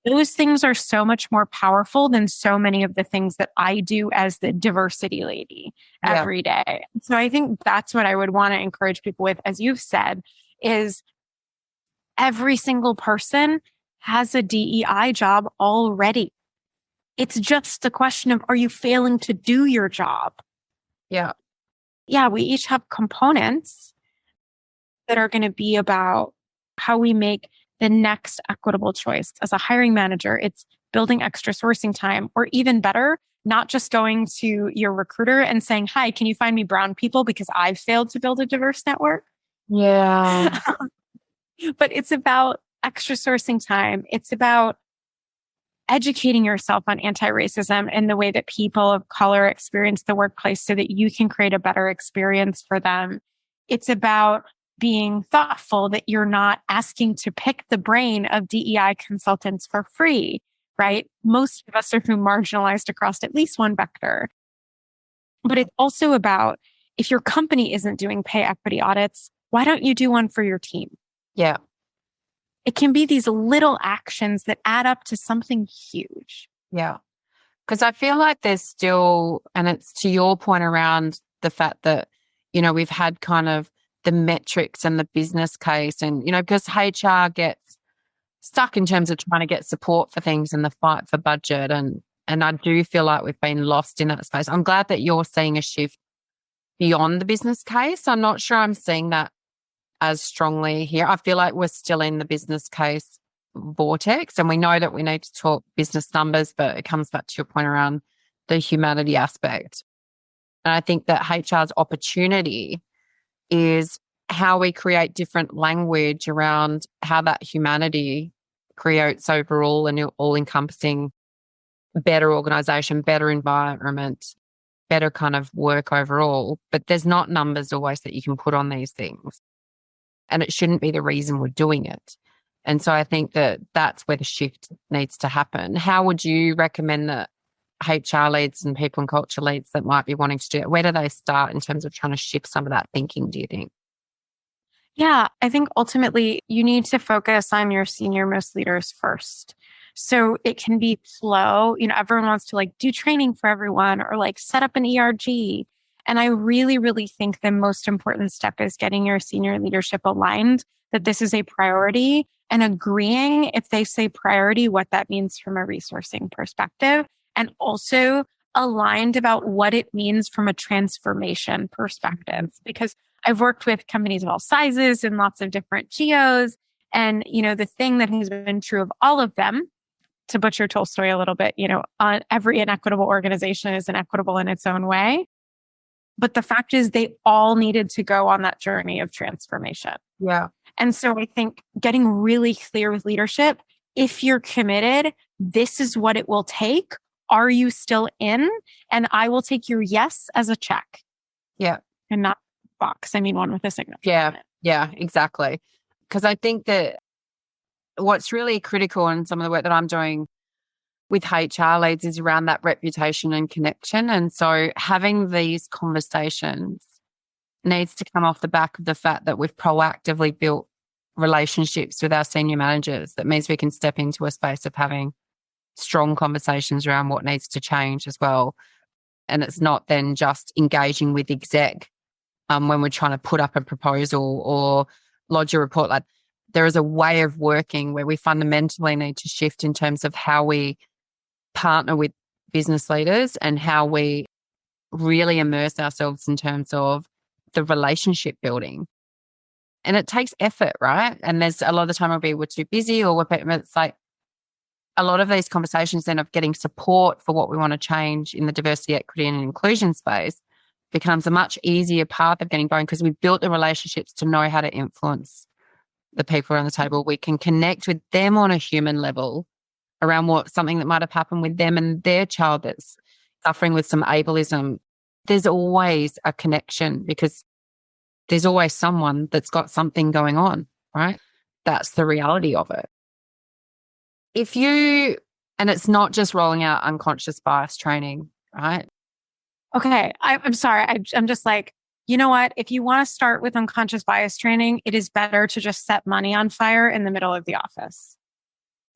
Those things are so much more powerful than so many of the things that I do as the diversity lady every day. So I think that's what I would want to encourage people with, as you've said, is every single person has a DEI job already. It's just the question of, are you failing to do your job? Yeah. Yeah, we each have components that are going to be about how we make the next equitable choice. As a hiring manager, it's building extra sourcing time, or even better, not just going to your recruiter and saying, hi, can you find me brown people because I've failed to build a diverse network? Yeah. But it's about extra sourcing time. It's about educating yourself on anti-racism and the way that people of color experience the workplace so that you can create a better experience for them. It's about being thoughtful that you're not asking to pick the brain of DEI consultants for free, right? Most of us are marginalized across at least one vector. But it's also about, if your company isn't doing pay equity audits, why don't you do one for your team? Yeah. It can be these little actions that add up to something huge. Yeah. Because I feel like there's still, and it's to your point around the fact that, we've had kind of the metrics and the business case, and, because HR gets stuck in terms of trying to get support for things and the fight for budget. And I do feel like we've been lost in that space. I'm glad that you're seeing a shift beyond the business case. I'm not sure I'm seeing that as strongly here. I feel like we're still in the business case vortex, and we know that we need to talk business numbers, but it comes back to your point around the humanity aspect. And I think that HR's opportunity is how we create different language around how that humanity creates overall an all-encompassing better organization, better environment, better kind of work overall. But there's not numbers always that you can put on these things. And it shouldn't be the reason we're doing it. And so I think that that's where the shift needs to happen. How would you recommend that HR leads and people and culture leads that might be wanting to do it, where do they start in terms of trying to shift some of that thinking, do you think? Yeah, I think ultimately you need to focus on your senior most leaders first. So it can be slow. Everyone wants to do training for everyone, or set up an ERG. And I really, really think the most important step is getting your senior leadership aligned that this is a priority, and agreeing, if they say priority, what that means from a resourcing perspective. And also aligned about what it means from a transformation perspective. Because I've worked with companies of all sizes and lots of different geos. And, the thing that has been true of all of them, to butcher Tolstoy a little bit, every inequitable organization is inequitable in its own way. But the fact is they all needed to go on that journey of transformation. Yeah. And so I think getting really clear with leadership, if you're committed, this is what it will take. Are you still in? And I will take your yes as a check. Yeah. And not box. I mean, one with a signature. Yeah. Yeah, exactly. Because I think that what's really critical in some of the work that I'm doing with HR leads is around that reputation and connection. And so having these conversations needs to come off the back of the fact that we've proactively built relationships with our senior managers. That means we can step into a space of having strong conversations around what needs to change as well. And it's not then just engaging with exec when we're trying to put up a proposal or lodge a report. Like, there is a way of working where we fundamentally need to shift in terms of how we partner with business leaders and how we really immerse ourselves in terms of the relationship building. And it takes effort, right? And there's a lot of the time we're too busy, or it's like a lot of these conversations then of getting support for what we want to change in the diversity, equity and inclusion space becomes a much easier path of getting going, because we've built the relationships to know how to influence the people around the table. We can connect with them on a human level around something that might have happened with them and their child that's suffering with some ableism. There's always a connection because there's always someone that's got something going on, right? That's the reality of it. And it's not just rolling out unconscious bias training, right? Okay. I'm sorry. I'm just like, you know what? If you want to start with unconscious bias training, it is better to just set money on fire in the middle of the office.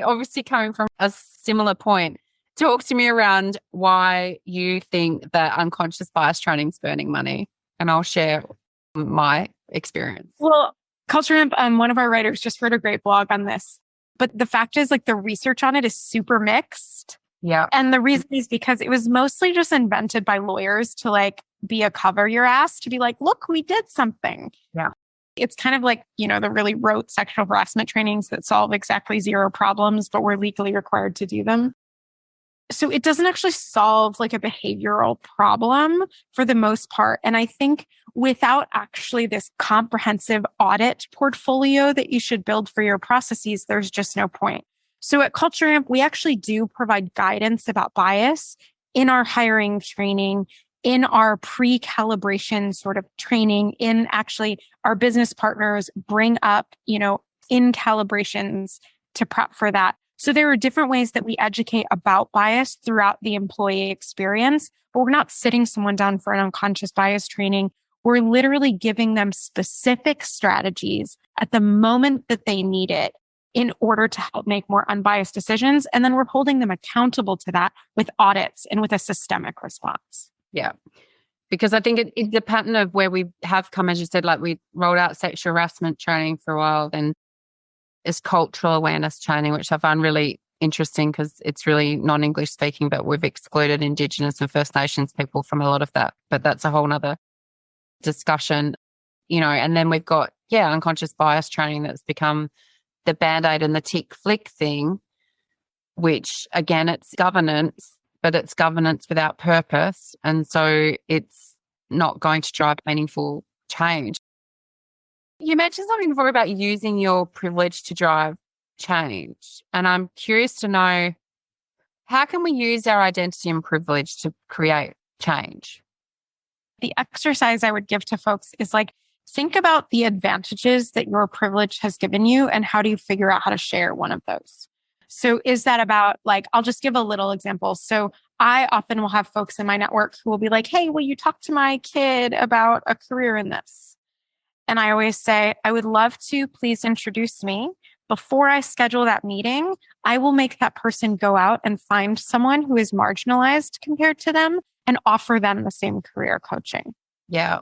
Obviously, coming from a similar point, talk to me around why you think that unconscious bias training is burning money, and I'll share my experience. Well, CultureAmp, one of our writers just wrote a great blog on this, but the fact is, like, the research on it is super mixed. Yeah. And the reason is because it was mostly just invented by lawyers to like be a cover your ass, to be like, look, we did something. Yeah. It's kind of like, the really rote sexual harassment trainings that solve exactly zero problems, but we're legally required to do them. So it doesn't actually solve like a behavioral problem for the most part. And I think without actually this comprehensive audit portfolio that you should build for your processes, there's just no point. So at CultureAmp, we actually do provide guidance about bias in our hiring training, in our pre-calibration sort of training, in actually our business partners bring up, in calibrations to prep for that. So there are different ways that we educate about bias throughout the employee experience, but we're not sitting someone down for an unconscious bias training. We're literally giving them specific strategies at the moment that they need it in order to help make more unbiased decisions. And then we're holding them accountable to that with audits and with a systemic response. Yeah. Because I think it's the pattern of where we have come, as you said, like we rolled out sexual harassment training for a while, then is cultural awareness training, which I find really interesting because it's really non-English speaking, but we've excluded Indigenous and First Nations people from a lot of that. But that's a whole nother discussion, and then we've got, unconscious bias training that's become the Band-Aid and the tick flick thing, which again, it's governance, but it's governance without purpose. And so it's not going to drive meaningful change. You mentioned something before about using your privilege to drive change. And I'm curious to know, how can we use our identity and privilege to create change? The exercise I would give to folks is like, think about the advantages that your privilege has given you and how do you figure out how to share one of those? So is that about like, I'll just give a little example. So I often will have folks in my network who will be like, hey, will you talk to my kid about a career in this? And I always say, I would love to, please introduce me. Before I schedule that meeting, I will make that person go out and find someone who is marginalized compared to them and offer them the same career coaching. Yeah.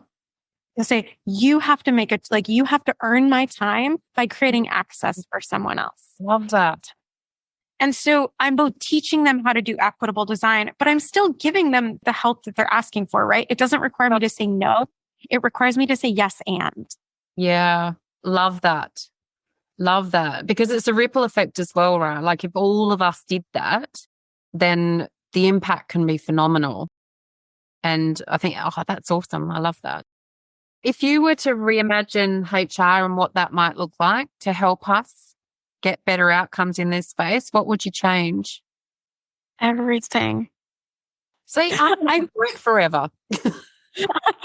To say, you have to make it, like, you have to earn my time by creating access for someone else. Love that. And so I'm both teaching them how to do equitable design, but I'm still giving them the help that they're asking for, right? It doesn't require me to say no. It requires me to say yes and. Yeah, love that. Love that. Because it's a ripple effect as well, right? Like if all of us did that, then the impact can be phenomenal. And I think, oh, that's awesome. I love that. If you were to reimagine HR and what that might look like to help us get better outcomes in this space, what would you change? Everything. See, I work forever.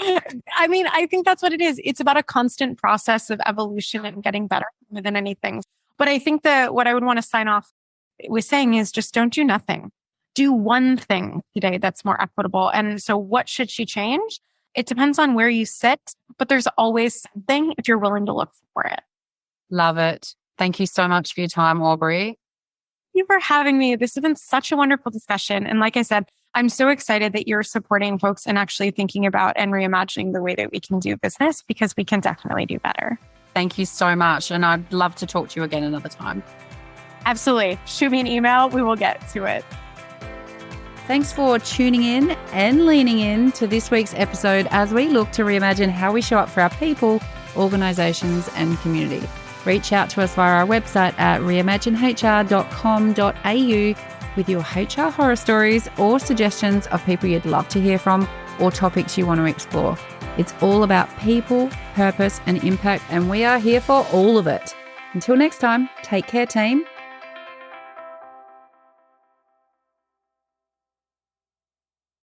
I mean, I think that's what it is. It's about a constant process of evolution and getting better than anything. But I think that what I would want to sign off with saying is just don't do nothing. Do one thing today that's more equitable. And so what should she change? It depends on where you sit, but there's always something if you're willing to look for it. Love it. Thank you so much for your time, Aubrey. Thank you for having me. This has been such a wonderful discussion. And like I said, I'm so excited that you're supporting folks and actually thinking about and reimagining the way that we can do business, because we can definitely do better. Thank you so much. And I'd love to talk to you again another time. Absolutely. Shoot me an email. We will get to it. Thanks for tuning in and leaning in to this week's episode as we look to reimagine how we show up for our people, organisations and community. Reach out to us via our website at reimaginehr.com.au with your HR horror stories or suggestions of people you'd love to hear from or topics you want to explore. It's all about people, purpose and impact, and we are here for all of it. Until next time, take care, team.